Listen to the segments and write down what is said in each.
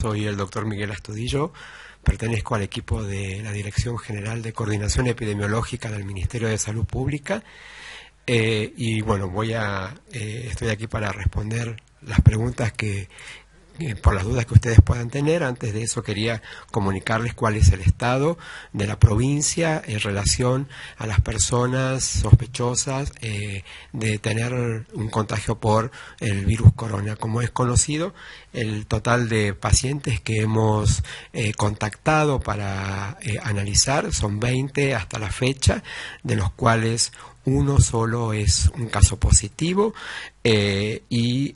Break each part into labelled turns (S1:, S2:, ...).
S1: Soy el doctor Miguel Astudillo, pertenezco al equipo de la Dirección General de Coordinación Epidemiológica del Ministerio de Salud Pública y bueno, estoy aquí para responder las preguntas por las dudas que ustedes puedan tener. Antes de eso quería comunicarles cuál es el estado de la provincia en relación a las personas sospechosas de tener un contagio por el virus corona. Como es conocido, el total de pacientes que hemos contactado para analizar son 20 hasta la fecha, de los cuales uno solo es un caso positivo y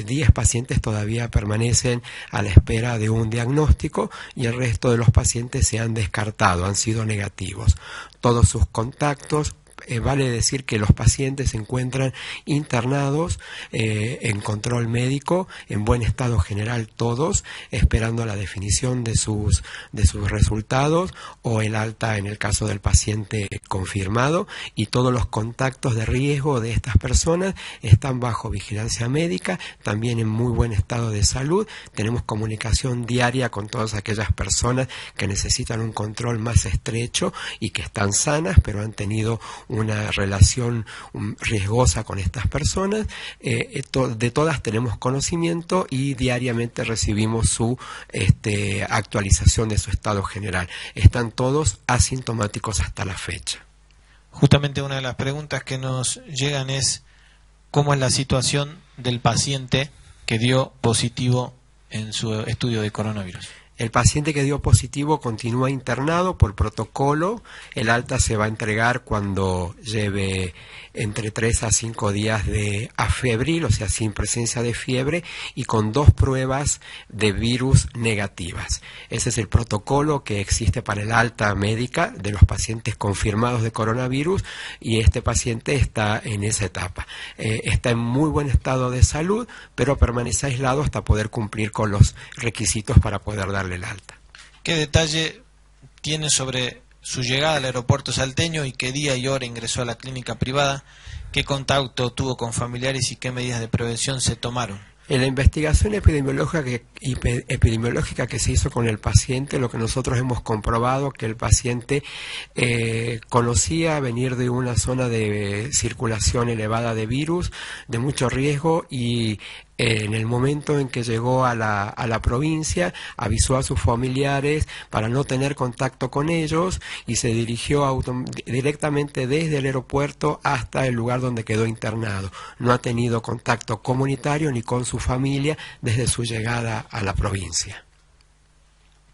S1: 10 pacientes todavía permanecen a la espera de un diagnóstico y el resto de los pacientes se han descartado, han sido negativos. Todos sus contactos, vale decir que los pacientes se encuentran internados en control médico, en buen estado general todos, esperando la definición de sus resultados o el alta en el caso del paciente confirmado, y todos los contactos de riesgo de estas personas están bajo vigilancia médica, también en muy buen estado de salud. Tenemos comunicación diaria con todas aquellas personas que necesitan un control más estrecho y que están sanas, pero han tenido una relación riesgosa con estas personas. De todas tenemos conocimiento y diariamente recibimos su actualización de su estado general. Están todos asintomáticos hasta la fecha.
S2: Justamente una de las preguntas que nos llegan es ¿cómo es la situación del paciente que dio positivo en su estudio de coronavirus?
S1: El paciente que dio positivo continúa internado por protocolo. El alta se va a entregar cuando lleve entre 3 a 5 días de afebril, o sea, sin presencia de fiebre, y con 2 pruebas de virus negativas. Ese es el protocolo que existe para el alta médica de los pacientes confirmados de coronavirus, y este paciente está en esa etapa. Está en muy buen estado de salud, pero permanece aislado hasta poder cumplir con los requisitos para poder darle el alta.
S2: ¿Qué detalle tiene sobre su llegada al aeropuerto salteño y qué día y hora ingresó a la clínica privada? ¿Qué contacto tuvo con familiares y qué medidas de prevención se tomaron?
S1: En la investigación epidemiológica que se hizo con el paciente, lo que nosotros hemos comprobado que el paciente conocía venir de una zona de circulación elevada de virus, de mucho riesgo, y en el momento en que llegó a la provincia, avisó a sus familiares para no tener contacto con ellos y se dirigió directamente desde el aeropuerto hasta el lugar donde quedó internado. No ha tenido contacto comunitario ni con su familia desde su llegada a la provincia.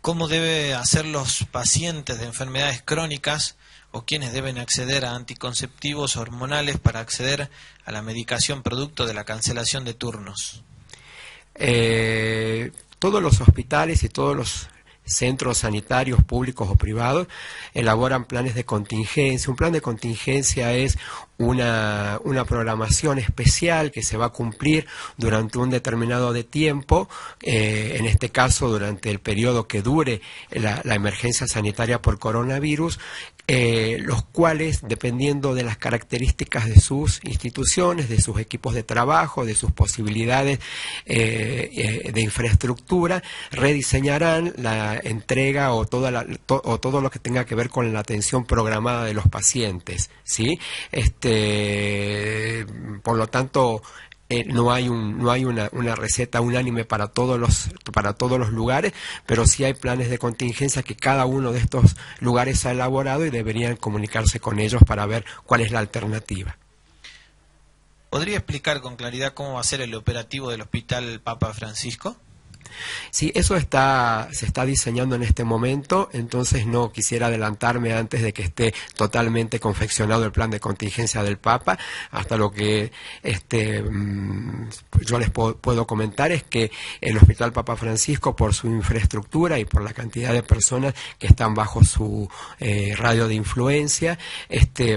S2: ¿Cómo debe hacer los pacientes de enfermedades crónicas o quienes deben acceder a anticonceptivos hormonales para acceder a la medicación producto de la cancelación de turnos?
S1: Todos los hospitales y todos los centros sanitarios públicos o privados elaboran planes de contingencia. Un plan de contingencia es una programación especial que se va a cumplir durante un determinado de tiempo, en este caso durante el periodo que dure la emergencia sanitaria por coronavirus, los cuales, dependiendo de las características de sus instituciones, de sus equipos de trabajo, de sus posibilidades de infraestructura, rediseñarán la entrega o todo lo que tenga que ver con la atención programada de los pacientes, ¿sí? Por lo tanto, no hay una receta unánime para todos los lugares, pero sí hay planes de contingencia que cada uno de estos lugares ha elaborado y deberían comunicarse con ellos para ver cuál es la alternativa.
S2: ¿Podría explicar con claridad cómo va a ser el operativo del Hospital Papa Francisco?
S1: Sí, eso se está diseñando en este momento, entonces no quisiera adelantarme antes de que esté totalmente confeccionado el plan de contingencia del Papa. Hasta lo que yo les puedo comentar es que el Hospital Papa Francisco, por su infraestructura y por la cantidad de personas que están bajo su radio de influencia,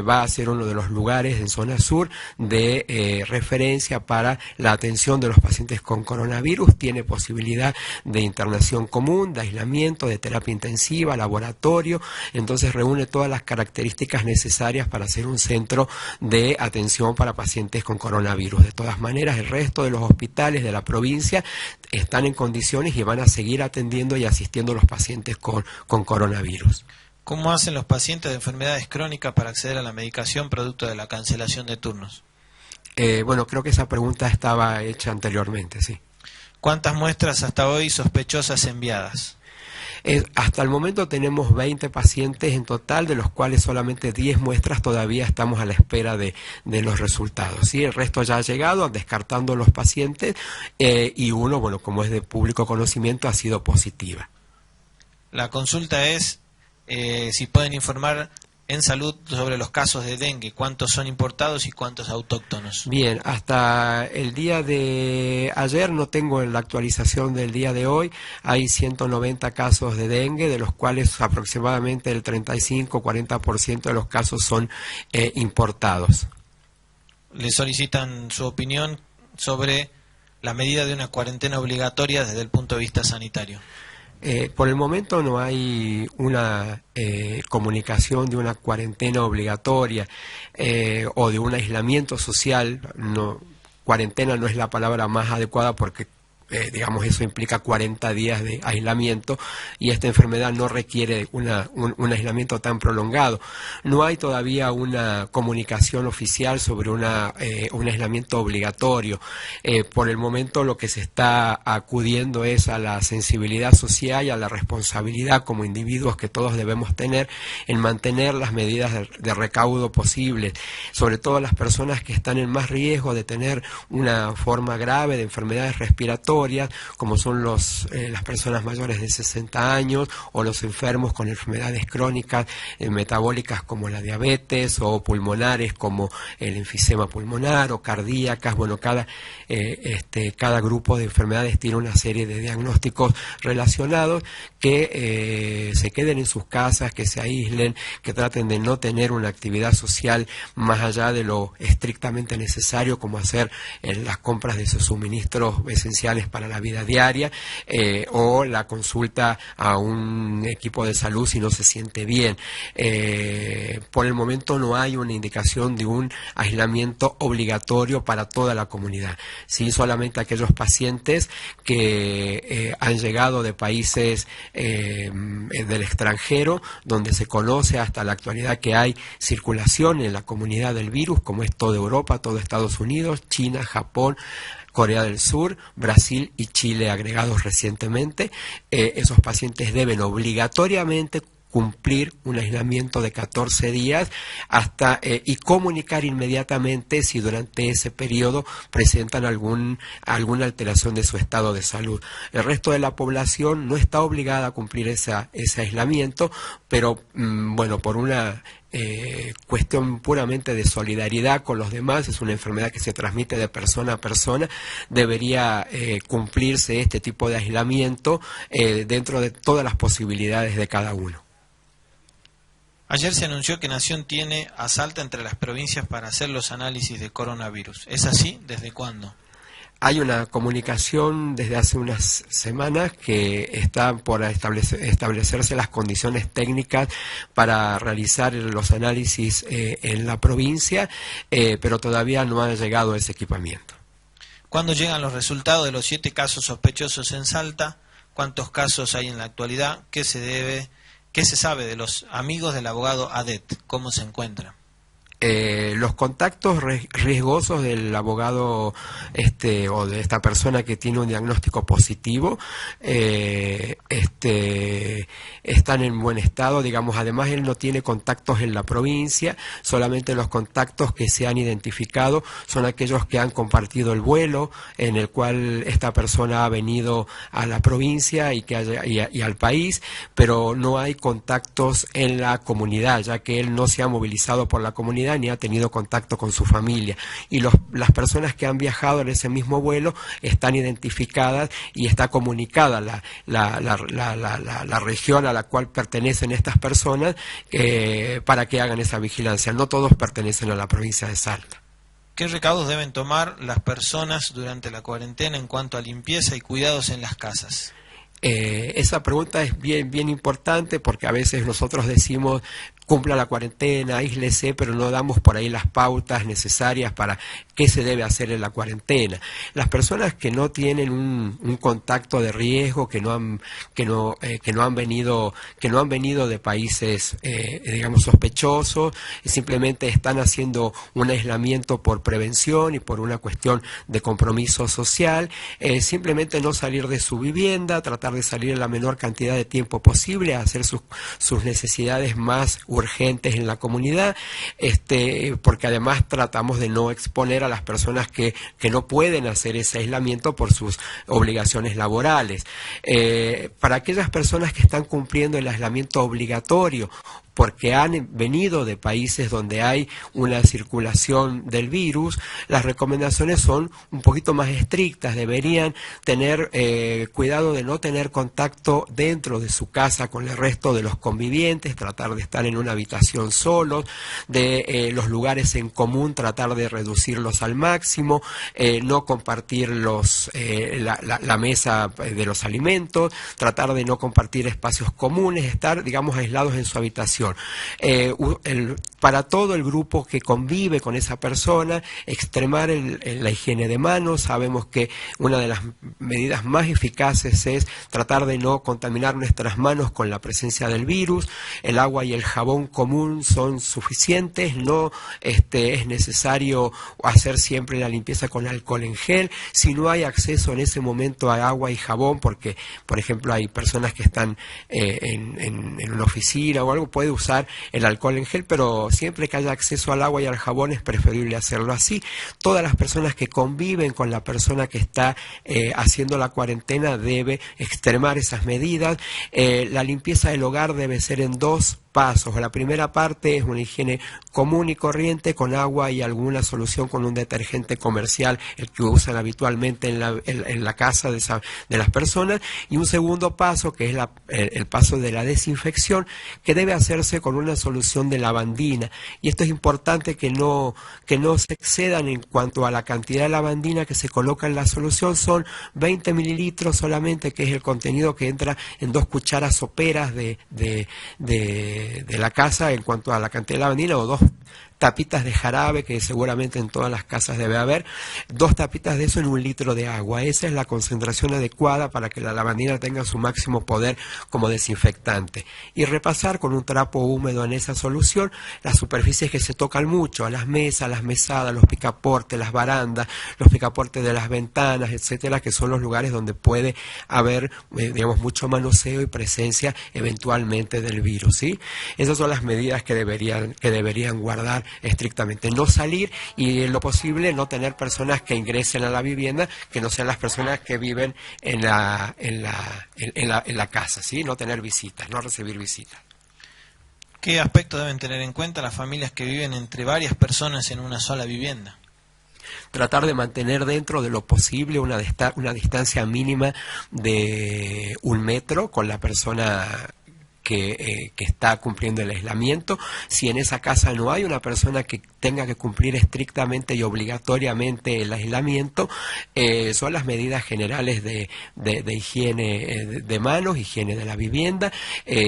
S1: va a ser uno de los lugares en zona sur de referencia para la atención de los pacientes con coronavirus. Tiene posibilidad posibilidad de internación común, de aislamiento, de terapia intensiva, laboratorio. Entonces reúne todas las características necesarias para ser un centro de atención para pacientes con coronavirus. De todas maneras, el resto de los hospitales de la provincia están en condiciones y van a seguir atendiendo y asistiendo a los pacientes con coronavirus.
S2: ¿Cómo hacen los pacientes de enfermedades crónicas para acceder a la medicación producto de la cancelación de turnos?
S1: Bueno, creo que esa pregunta estaba hecha anteriormente, sí.
S2: ¿Cuántas muestras hasta hoy sospechosas enviadas?
S1: Hasta el momento tenemos 20 pacientes en total, de los cuales solamente 10 muestras todavía estamos a la espera de los resultados, ¿sí? El resto ya ha llegado, descartando los pacientes, y uno, bueno, como es de público conocimiento, ha sido positiva.
S2: La consulta es si pueden informar en salud sobre los casos de dengue, cuántos son importados y cuántos autóctonos.
S1: Bien, hasta el día de ayer, no tengo la actualización del día de hoy, hay 190 casos de dengue, de los cuales aproximadamente el 35-40% de los casos son importados.
S2: Le solicitan su opinión sobre la medida de una cuarentena obligatoria desde el punto de vista sanitario.
S1: Por el momento no hay una comunicación de una cuarentena obligatoria o de un aislamiento social. No, cuarentena no es la palabra más adecuada porque digamos, eso implica 40 días de aislamiento y esta enfermedad no requiere un aislamiento tan prolongado. No hay todavía una comunicación oficial sobre un aislamiento obligatorio. Por el momento lo que se está acudiendo es a la sensibilidad social y a la responsabilidad como individuos que todos debemos tener en mantener las medidas de recaudo posibles, sobre todo las personas que están en más riesgo de tener una forma grave de enfermedades respiratorias, como son las personas mayores de 60 años o los enfermos con enfermedades crónicas metabólicas como la diabetes o pulmonares como el enfisema pulmonar o cardíacas. Bueno, cada grupo de enfermedades tiene una serie de diagnósticos relacionados, que se queden en sus casas, que se aíslen, que traten de no tener una actividad social más allá de lo estrictamente necesario, como hacer las compras de sus suministros esenciales para la vida diaria, o la consulta a un equipo de salud si no se siente bien. Por el momento no hay una indicación de un aislamiento obligatorio para toda la comunidad, sí, solamente aquellos pacientes que han llegado de países del extranjero, donde se conoce hasta la actualidad que hay circulación en la comunidad del virus, como es toda Europa, todo Estados Unidos, China, Japón, Corea del Sur, Brasil y Chile agregados recientemente. Esos pacientes deben obligatoriamente cumplir un aislamiento de 14 días y comunicar inmediatamente si durante ese periodo presentan alguna alteración de su estado de salud. El resto de la población no está obligada a cumplir ese aislamiento, pero bueno, por una cuestión puramente de solidaridad con los demás, es una enfermedad que se transmite de persona a persona, debería cumplirse este tipo de aislamiento dentro de todas las posibilidades de cada uno.
S2: Ayer se anunció que Nación tiene a Salta entre las provincias para hacer los análisis de coronavirus. ¿Es así? ¿Desde cuándo?
S1: Hay una comunicación desde hace unas semanas que están por establecerse las condiciones técnicas para realizar los análisis en la provincia, pero todavía no ha llegado ese equipamiento.
S2: ¿Cuándo llegan los resultados de los 7 casos sospechosos en Salta? ¿Cuántos casos hay en la actualidad? ¿Qué se sabe de los amigos del abogado Adet? ¿Cómo se encuentran?
S1: Los contactos riesgosos del abogado o de esta persona que tiene un diagnóstico positivo están en buen estado, digamos. Además, él no tiene contactos en la provincia, solamente los contactos que se han identificado son aquellos que han compartido el vuelo en el cual esta persona ha venido a la provincia y al país, pero no hay contactos en la comunidad, ya que él no se ha movilizado por la comunidad ni ha tenido contacto con su familia, y las personas que han viajado en ese mismo vuelo están identificadas y está comunicada la región a la cual pertenecen estas personas para que hagan esa vigilancia. No todos pertenecen a la provincia de Salta.
S2: ¿Qué recaudos deben tomar las personas durante la cuarentena en cuanto a limpieza y cuidados en las casas?
S1: Esa pregunta es bien importante porque a veces nosotros decimos cumpla la cuarentena, aíslese, pero no damos por ahí las pautas necesarias para qué se debe hacer en la cuarentena. Las personas que no tienen un contacto de riesgo, que no han venido de países digamos sospechosos, simplemente están haciendo un aislamiento por prevención y por una cuestión de compromiso social, simplemente no salir de su vivienda, tratar de salir en la menor cantidad de tiempo posible, a hacer sus necesidades más urgentes en la comunidad, porque además tratamos de no exponer a las personas que no pueden hacer ese aislamiento por sus obligaciones laborales. Para aquellas personas que están cumpliendo el aislamiento obligatorio, porque han venido de países donde hay una circulación del virus, las recomendaciones son un poquito más estrictas. Deberían tener cuidado de no tener contacto dentro de su casa con el resto de los convivientes, tratar de estar en una habitación solos, de los lugares en común tratar de reducirlos al máximo, no compartir la mesa de los alimentos, tratar de no compartir espacios comunes, estar, digamos, aislados en su habitación. Para todo el grupo que convive con esa persona, extremar la higiene de manos. Sabemos que una de las medidas más eficaces es tratar de no contaminar nuestras manos con la presencia del virus. El agua y el jabón común son suficientes, no es necesario hacer siempre la limpieza con alcohol en gel. Si no hay acceso en ese momento a agua y jabón, porque por ejemplo hay personas que están en una oficina o algo, puede usar el alcohol en gel, pero siempre que haya acceso al agua y al jabón es preferible hacerlo así. Todas las personas que conviven con la persona que está haciendo la cuarentena debe extremar esas medidas. La limpieza del hogar debe ser en dos pasos. La primera parte es una higiene común y corriente con agua y alguna solución con un detergente comercial, el que usan habitualmente en la casa de las personas, y un segundo paso que es el paso de la desinfección, que debe hacerse con una solución de lavandina. Y esto es importante que no se excedan en cuanto a la cantidad de lavandina que se coloca en la solución. Son 20 mililitros solamente, que es el contenido que entra en 2 cucharas soperas de la casa en cuanto a la cantidad de lavandina, o 2 tapitas de jarabe, que seguramente en todas las casas debe haber, 2 tapitas de eso en 1 litro de agua. Esa es la concentración adecuada para que la lavandina tenga su máximo poder como desinfectante. Y repasar con un trapo húmedo en esa solución las superficies que se tocan mucho, las mesas, las mesadas, los picaportes, las barandas, los picaportes de las ventanas, etcétera, que son los lugares donde puede haber, digamos, mucho manoseo y presencia eventualmente del virus, ¿sí? Esas son las medidas que deberían guardar estrictamente. No salir y en lo posible no tener personas que ingresen a la vivienda que no sean las personas que viven en la casa, ¿sí? No tener visitas, no recibir visitas.
S2: ¿Qué aspectos deben tener en cuenta las familias que viven entre varias personas en una sola vivienda?
S1: Tratar de mantener dentro de lo posible una distancia mínima de 1 metro con la persona que está cumpliendo el aislamiento. Si en esa casa no hay una persona que tenga que cumplir estrictamente y obligatoriamente el aislamiento, son las medidas generales de higiene de manos, higiene de la vivienda.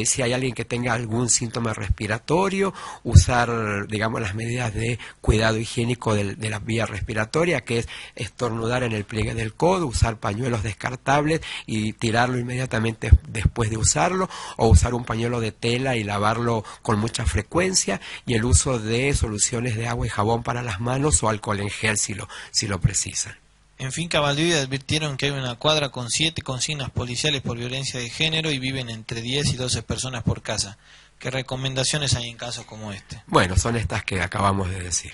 S1: Si hay alguien que tenga algún síntoma respiratorio, usar, digamos, las medidas de cuidado higiénico de la vía respiratoria, que es estornudar en el pliegue del codo, usar pañuelos descartables y tirarlo inmediatamente después de usarlo, o usar un pañuelo de tela y lavarlo con mucha frecuencia, y el uso de soluciones de agua y jabón para las manos o alcohol en gel si lo precisan.
S2: En Finca Valdivia advirtieron que hay una cuadra con 7 consignas policiales por violencia de género y viven entre 10 y 12 personas por casa. ¿Qué recomendaciones hay en casos como este?
S1: Bueno, son estas que acabamos de decir.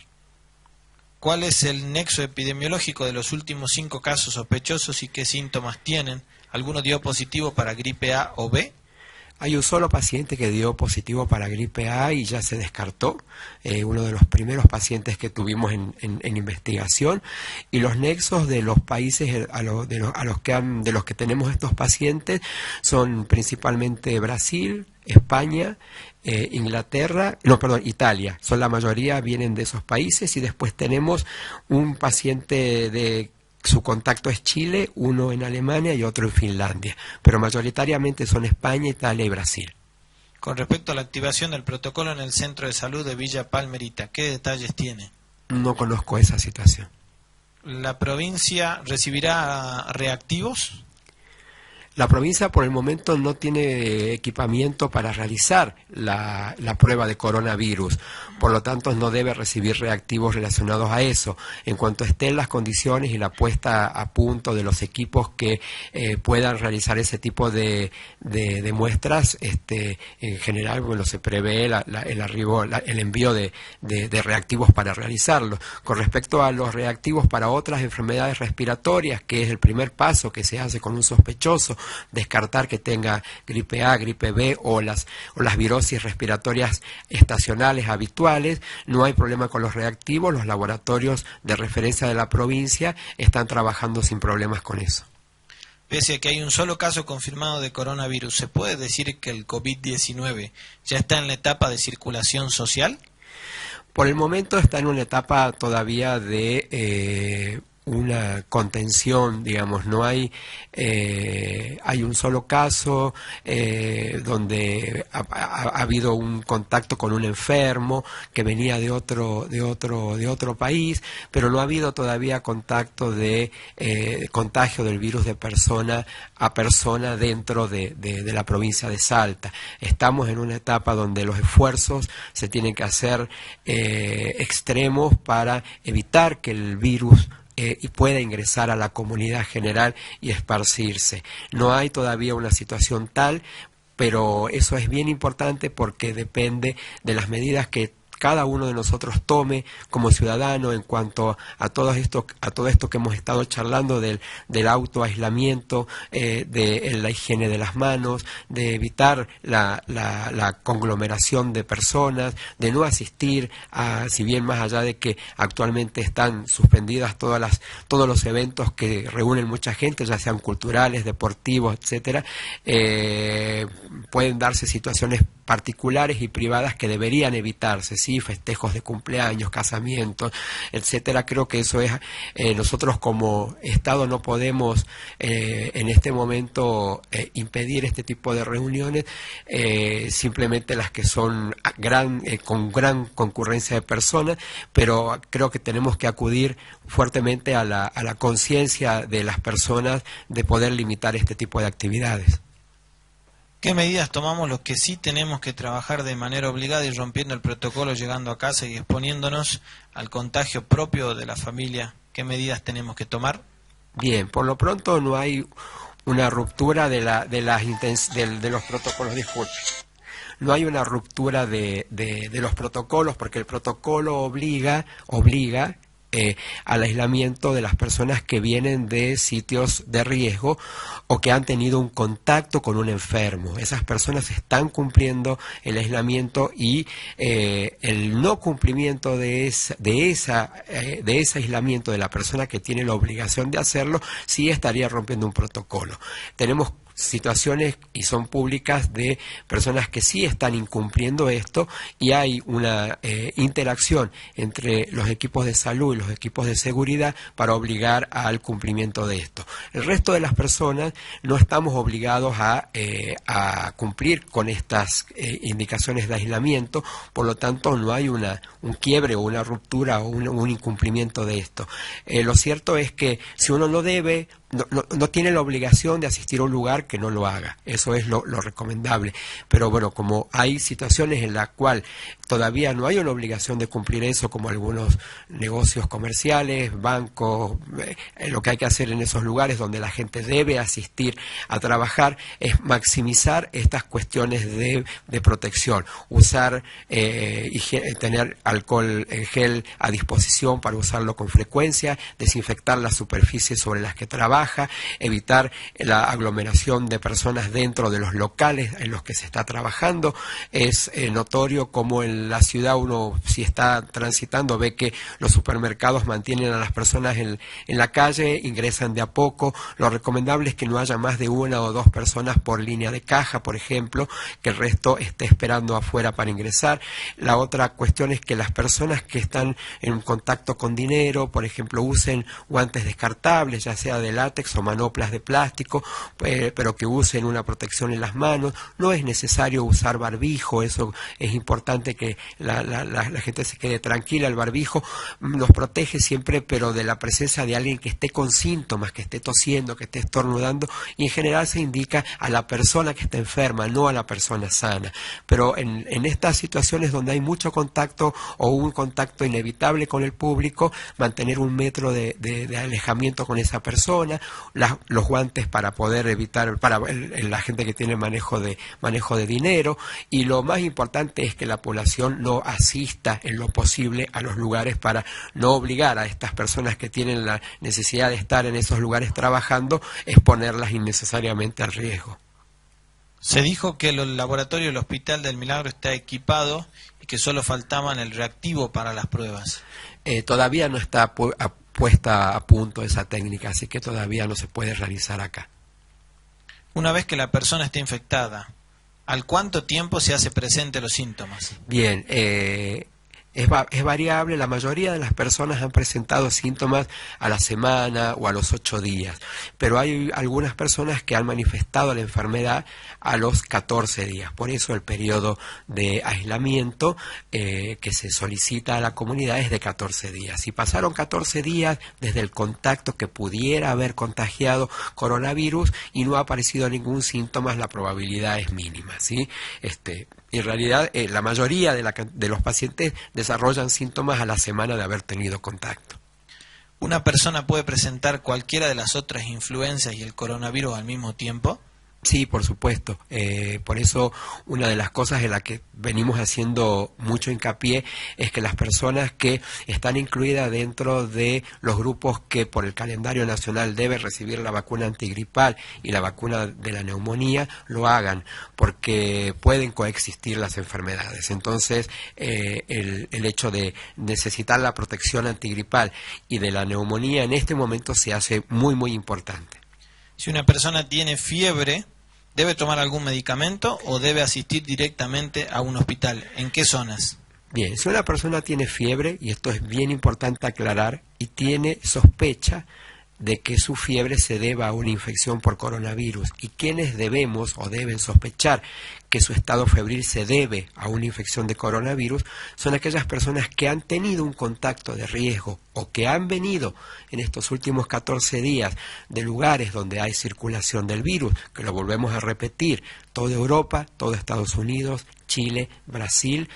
S2: ¿Cuál es el nexo epidemiológico de los últimos 5 casos sospechosos y qué síntomas tienen? ¿Alguno dio positivo para gripe A o B?
S1: Hay un solo paciente que dio positivo para gripe A y ya se descartó, uno de los primeros pacientes que tuvimos en investigación, y los nexos de los países de los que tenemos estos pacientes son principalmente Brasil, España, Inglaterra, no, perdón, Italia. Son la mayoría, vienen de esos países, y después tenemos un paciente de su contacto es Chile, uno en Alemania y otro en Finlandia, pero mayoritariamente son España, Italia y Brasil.
S2: Con respecto a la activación del protocolo en el Centro de Salud de Villa Palmerita, ¿qué detalles tiene?
S1: No conozco esa situación.
S2: ¿La provincia recibirá reactivos?
S1: La provincia por el momento no tiene equipamiento para realizar la prueba de coronavirus, por lo tanto no debe recibir reactivos relacionados a eso. En cuanto estén las condiciones y la puesta a punto de los equipos que puedan realizar ese tipo de muestras, en general, bueno, se prevé el envío de reactivos para realizarlo. Con respecto a los reactivos para otras enfermedades respiratorias, que es el primer paso que se hace con un sospechoso, descartar que tenga gripe A, gripe B o las virosis respiratorias estacionales habituales, no hay problema con los reactivos. Los laboratorios de referencia de la provincia están trabajando sin problemas con eso.
S2: Pese a que hay un solo caso confirmado de coronavirus, ¿se puede decir que el COVID-19 ya está en la etapa de circulación social?
S1: Por el momento está en una etapa todavía de una contención, digamos. No hay un solo caso donde ha habido un contacto con un enfermo que venía de otro país, pero no ha habido todavía contacto de contagio del virus de persona a persona dentro de la provincia de Salta. Estamos en una etapa donde los esfuerzos se tienen que hacer extremos para evitar que el virus y pueda ingresar a la comunidad general y esparcirse. No hay todavía una situación tal, pero eso es bien importante porque depende de las medidas que cada uno de nosotros tome como ciudadano en cuanto a todo esto que hemos estado charlando del autoaislamiento, de la higiene de las manos, de evitar la conglomeración de personas, de no asistir a, si bien más allá de que actualmente están suspendidas todos los eventos que reúnen mucha gente, ya sean culturales, deportivos, etcétera, pueden darse situaciones particulares y privadas que deberían evitarse, ¿sí? Festejos de cumpleaños, casamientos, etcétera. Creo que eso es, nosotros como Estado no podemos en este momento impedir este tipo de reuniones, simplemente las que son con gran concurrencia de personas, pero creo que tenemos que acudir fuertemente a la conciencia de las personas de poder limitar este tipo de actividades.
S2: ¿Qué medidas tomamos los que sí tenemos que trabajar de manera obligada y rompiendo el protocolo, llegando a casa y exponiéndonos al contagio propio de la familia? ¿Qué medidas tenemos que tomar?
S1: Bien, por lo pronto no hay una ruptura de los protocolos, disculpe. No hay una ruptura de los protocolos, porque el protocolo obliga al aislamiento de las personas que vienen de sitios de riesgo o que han tenido un contacto con un enfermo. Esas personas están cumpliendo el aislamiento y el no cumplimiento de ese aislamiento de la persona que tiene la obligación de hacerlo, sí estaría rompiendo un protocolo. Tenemos situaciones, y son públicas, de personas que sí están incumpliendo esto, y hay una interacción entre los equipos de salud y los equipos de seguridad para obligar al cumplimiento de esto. El resto de las personas no estamos obligados a cumplir con estas indicaciones de aislamiento, por lo tanto no hay un quiebre o una ruptura o un incumplimiento de esto. Lo cierto es que si uno no debe, no tiene la obligación de asistir a un lugar, que no lo haga. Eso es lo recomendable. Pero bueno, como hay situaciones en las cuales todavía no hay una obligación de cumplir eso, como algunos negocios comerciales, bancos, lo que hay que hacer en esos lugares donde la gente debe asistir a trabajar es maximizar estas cuestiones de protección. Usar tener alcohol en gel a disposición para usarlo con frecuencia, desinfectar las superficies sobre las que trabaja, trabaja, evitar la aglomeración de personas dentro de los locales en los que se está trabajando. Es notorio como en la ciudad uno, si está transitando, ve que los supermercados mantienen a las personas en la calle, ingresan de a poco. Lo recomendable es que no haya más de 1 o 2 personas por línea de caja, por ejemplo, que el resto esté esperando afuera para ingresar. La otra cuestión es que las personas que están en contacto con dinero, por ejemplo, usen guantes descartables, ya sea de látex o manoplas de plástico, pero que usen una protección en las manos. No es necesario usar barbijo, eso es importante que la gente se quede tranquila. El barbijo nos protege siempre, pero de la presencia de alguien que esté con síntomas, que esté tosiendo, que esté estornudando, y en general se indica a la persona que está enferma, no a la persona sana. Pero en estas situaciones donde hay mucho contacto o un contacto inevitable con el público, mantener 1 metro de alejamiento con esa persona, los guantes para poder evitar, para la gente que tiene manejo de dinero, y lo más importante es que la población no asista en lo posible a los lugares para no obligar a estas personas que tienen la necesidad de estar en esos lugares trabajando, exponerlas innecesariamente al riesgo.
S2: Se dijo que el laboratorio del Hospital del Milagro está equipado y que solo faltaban el reactivo para las pruebas.
S1: Todavía no está puesta a punto esa técnica, así que todavía no se puede realizar acá.
S2: Una vez que la persona está infectada, ¿al cuánto tiempo se hace presente los síntomas?
S1: Bien, es variable. La mayoría de las personas han presentado síntomas a la semana o a los 8 días, pero hay algunas personas que han manifestado la enfermedad a los 14 días. Por eso el periodo de aislamiento que se solicita a la comunidad es de 14 días. Si pasaron 14 días desde el contacto que pudiera haber contagiado coronavirus y no ha aparecido ningún síntoma, la probabilidad es mínima, ¿sí? En realidad, la mayoría de los pacientes desarrollan síntomas a la semana de haber tenido contacto.
S2: ¿Una persona puede presentar cualquiera de las otras influencias y el coronavirus al mismo tiempo?
S1: Sí, por supuesto. Por eso una de las cosas en la que venimos haciendo mucho hincapié es que las personas que están incluidas dentro de los grupos que por el calendario nacional deben recibir la vacuna antigripal y la vacuna de la neumonía lo hagan, porque pueden coexistir las enfermedades. Entonces, el hecho de necesitar la protección antigripal y de la neumonía en este momento se hace muy, muy importante.
S2: Si una persona tiene fiebre, ¿debe tomar algún medicamento o debe asistir directamente a un hospital? ¿En qué zonas?
S1: Bien, si una persona tiene fiebre, y esto es bien importante aclarar, y tiene sospecha de que su fiebre se deba a una infección por coronavirus, y quienes debemos o deben sospechar que su estado febril se debe a una infección de coronavirus son aquellas personas que han tenido un contacto de riesgo o que han venido en estos últimos 14 días de lugares donde hay circulación del virus, que lo volvemos a repetir: toda Europa, todo Estados Unidos, Chile, Brasil,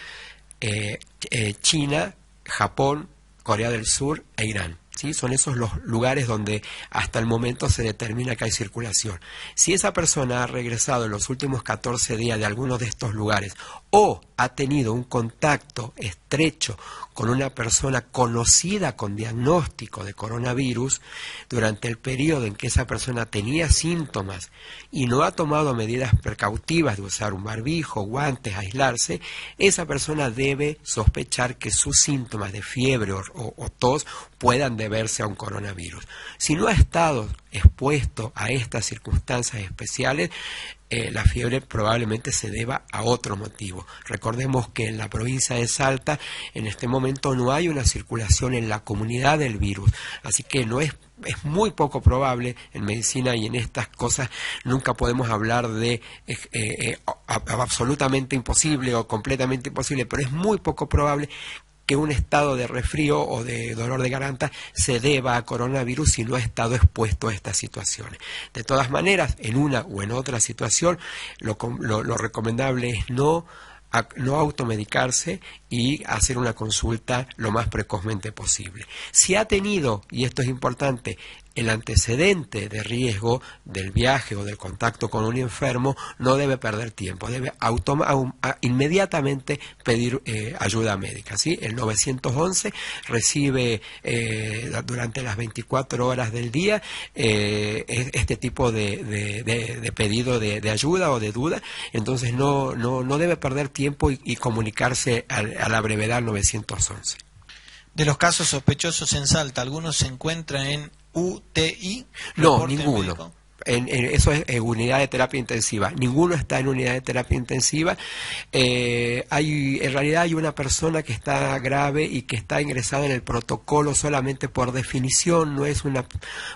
S1: China, Japón, Corea del Sur e Irán. ¿Sí? Son esos los lugares donde hasta el momento se determina que hay circulación. Si esa persona ha regresado en los últimos 14 días de alguno de estos lugares o ha tenido un contacto estrecho con una persona conocida con diagnóstico de coronavirus durante el periodo en que esa persona tenía síntomas y no ha tomado medidas precautivas de usar un barbijo, guantes, aislarse, esa persona debe sospechar que sus síntomas de fiebre o tos puedan deberse a un coronavirus. Si no ha estado expuesto a estas circunstancias especiales, la fiebre probablemente se deba a otro motivo. Recordemos que en la provincia de Salta en este momento no hay una circulación en la comunidad del virus, así que es muy poco probable. En medicina y en estas cosas nunca podemos hablar de absolutamente imposible o completamente imposible, pero es muy poco probable que un estado de resfrío o de dolor de garganta se deba a coronavirus si no ha estado expuesto a estas situaciones. De todas maneras, en una o en otra situación, lo recomendable es no automedicarse y hacer una consulta lo más precozmente posible. Si ha tenido, y esto es importante, el antecedente de riesgo del viaje o del contacto con un enfermo no debe perder tiempo, debe inmediatamente pedir ayuda médica, ¿sí? El 911 recibe durante las 24 horas del día este tipo de pedido de ayuda o de duda, entonces no debe perder tiempo y comunicarse a la brevedad al 911.
S2: De los casos sospechosos en Salta, ¿algunos se encuentran en UTI?
S1: No, ninguno. Eso es unidad de terapia intensiva. Ninguno está en unidad de terapia intensiva. En realidad hay una persona que está grave y que está ingresada en el protocolo solamente por definición. No es una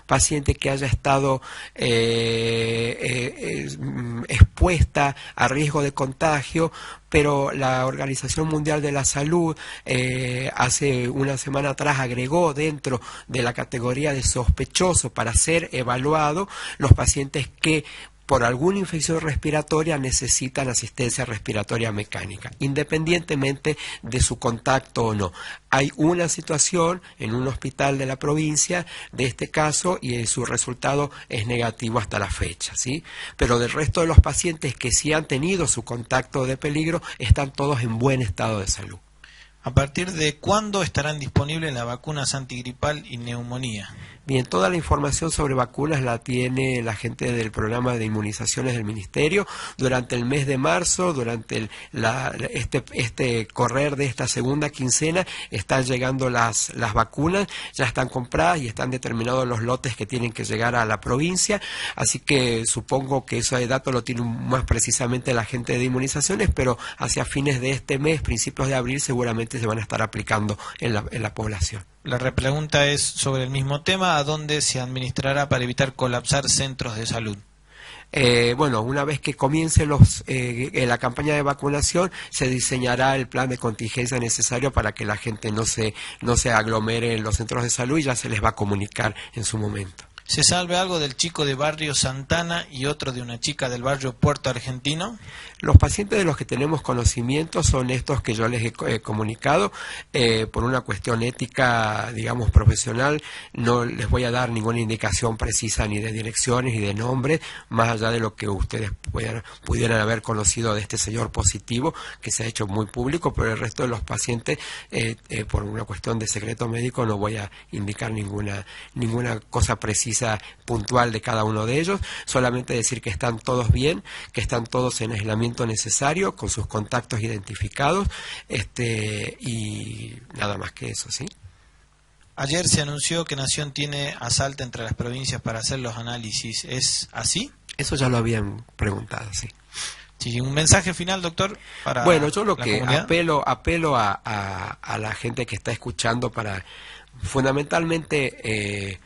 S1: paciente que haya estado expuesta a riesgo de contagio, pero la Organización Mundial de la Salud hace una semana atrás agregó dentro de la categoría de sospechoso para ser evaluado los pacientes que por alguna infección respiratoria necesitan asistencia respiratoria mecánica, independientemente de su contacto o no. Hay una situación en un hospital de la provincia de este caso y su resultado es negativo hasta la fecha, ¿sí? Pero del resto de los pacientes que sí han tenido su contacto de peligro están todos en buen estado de salud.
S2: ¿A partir de cuándo estarán disponibles las vacunas antigripal y neumonía?
S1: Bien, toda la información sobre vacunas la tiene la gente del programa de inmunizaciones del Ministerio. Durante el mes de marzo, durante este correr de esta segunda quincena, están llegando las vacunas, ya están compradas y están determinados los lotes que tienen que llegar a la provincia, así que supongo que ese dato lo tiene más precisamente la gente de inmunizaciones, pero hacia fines de este mes, principios de abril, seguramente se van a estar aplicando en la población.
S2: La repregunta es sobre el mismo tema: ¿a dónde se administrará para evitar colapsar centros de salud?
S1: Bueno, una vez que comience la campaña de vacunación, se diseñará el plan de contingencia necesario para que la gente no se aglomere en los centros de salud y ya se les va a comunicar en su momento.
S2: ¿Se sabe algo del chico de barrio Santana y otro de una chica del barrio Puerto Argentino?
S1: Los pacientes de los que tenemos conocimiento son estos que yo les he comunicado. Por una cuestión ética, digamos, profesional, no les voy a dar ninguna indicación precisa ni de direcciones ni de nombres, más allá de lo que ustedes pudieran haber conocido de este señor positivo, que se ha hecho muy público, pero el resto de los pacientes, por una cuestión de secreto médico, no voy a indicar ninguna cosa precisa puntual de cada uno de ellos, solamente decir que están todos bien, que están todos en aislamiento necesario, con sus contactos identificados, y nada más que eso, ¿sí?
S2: Ayer se anunció que Nación tiene a Salta entre las provincias para hacer los análisis. ¿Es así?
S1: Eso ya lo habían preguntado, sí.
S2: Sí, un mensaje final, doctor, para
S1: bueno, yo lo que
S2: comunidad.
S1: apelo a la gente que está escuchando para fundamentalmente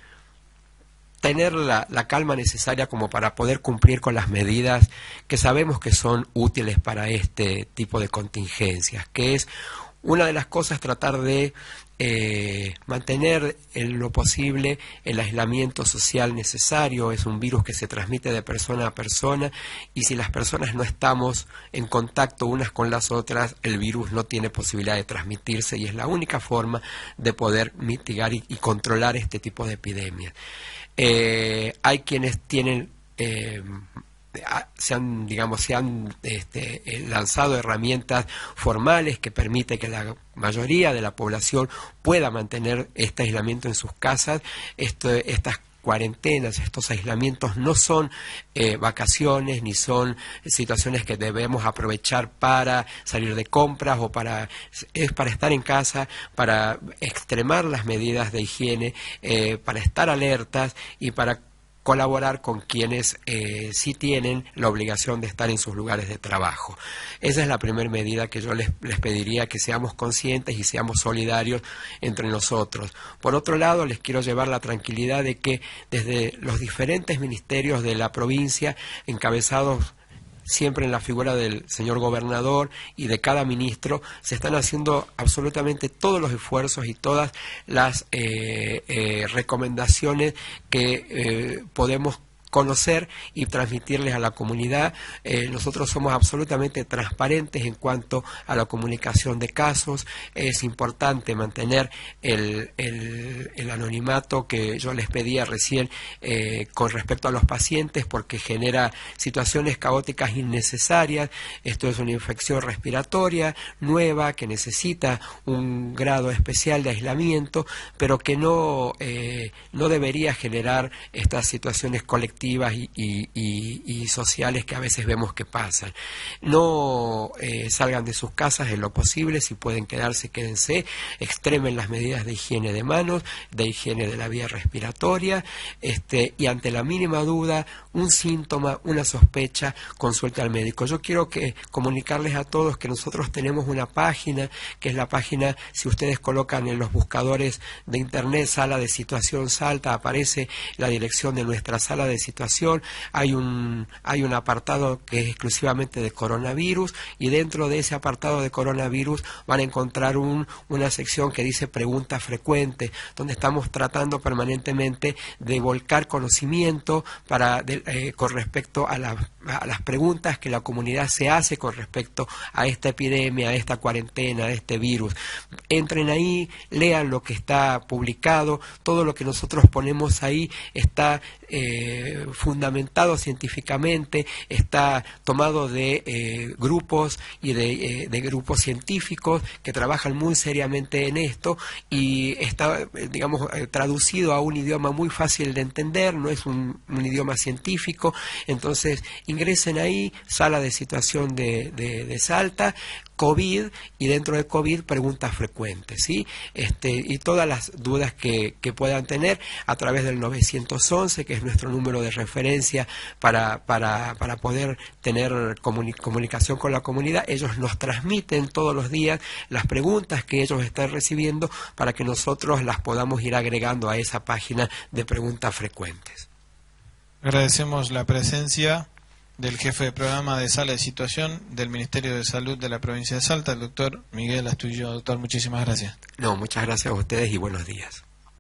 S1: tener la calma necesaria como para poder cumplir con las medidas que sabemos que son útiles para este tipo de contingencias, que es una de las cosas tratar de mantener en lo posible el aislamiento social necesario. Es un virus que se transmite de persona a persona y si las personas no estamos en contacto unas con las otras, el virus no tiene posibilidad de transmitirse y es la única forma de poder mitigar y controlar este tipo de epidemias. Hay quienes tienen se han lanzado herramientas formales que permiten que la mayoría de la población pueda mantener este aislamiento en sus casas. Estas cuarentenas, estos aislamientos no son vacaciones ni son situaciones que debemos aprovechar para salir de compras es para estar en casa, para extremar las medidas de higiene, para estar alertas y para colaborar con quienes sí tienen la obligación de estar en sus lugares de trabajo. Esa es la primera medida que yo les pediría, que seamos conscientes y seamos solidarios entre nosotros. Por otro lado, les quiero llevar la tranquilidad de que desde los diferentes ministerios de la provincia, encabezados siempre en la figura del señor gobernador y de cada ministro, se están haciendo absolutamente todos los esfuerzos y todas las recomendaciones que podemos conocer y transmitirles a la comunidad. Nosotros somos absolutamente transparentes en cuanto a la comunicación de casos. Es importante mantener el anonimato que yo les pedía recién con respecto a los pacientes, porque genera situaciones caóticas innecesarias. Esto es una infección respiratoria nueva que necesita un grado especial de aislamiento, pero que no debería generar estas situaciones colectivas y sociales que a veces vemos que pasan. No salgan de sus casas en lo posible. Si pueden quedarse, quédense. Extremen las medidas de higiene de manos, de higiene de la vía respiratoria, y ante la mínima duda, un síntoma, una sospecha, consulte al médico. Yo quiero comunicarles a todos que nosotros tenemos una página, que es la página, si ustedes colocan en los buscadores de internet Sala de Situación Salta, aparece la dirección de nuestra sala de situación. Hay un apartado que es exclusivamente de coronavirus, y dentro de ese apartado de coronavirus van a encontrar una sección que dice preguntas frecuentes, donde estamos tratando permanentemente de volcar conocimiento con respecto a las preguntas que la comunidad se hace con respecto a esta epidemia, a esta cuarentena, a este virus. Entren ahí, lean lo que está publicado. Todo lo que nosotros ponemos ahí está fundamentado científicamente, está tomado de grupos y de grupos científicos que trabajan muy seriamente en esto, y está, digamos, traducido a un idioma muy fácil de entender, no es un idioma científico. Entonces ingresen ahí, Sala de Situación de Salta, COVID, y dentro de COVID preguntas frecuentes, ¿sí? Y todas las dudas que puedan tener a través del 911, que es nuestro número de referencia para poder tener comunicación con la comunidad. Ellos nos transmiten todos los días las preguntas que ellos están recibiendo para que nosotros las podamos ir agregando a esa página de preguntas frecuentes.
S2: Agradecemos la presencia del jefe de programa de Sala de Situación del Ministerio de Salud de la provincia de Salta, el doctor Miguel Astudillo. Doctor, muchísimas gracias.
S1: No, muchas gracias a ustedes y buenos días.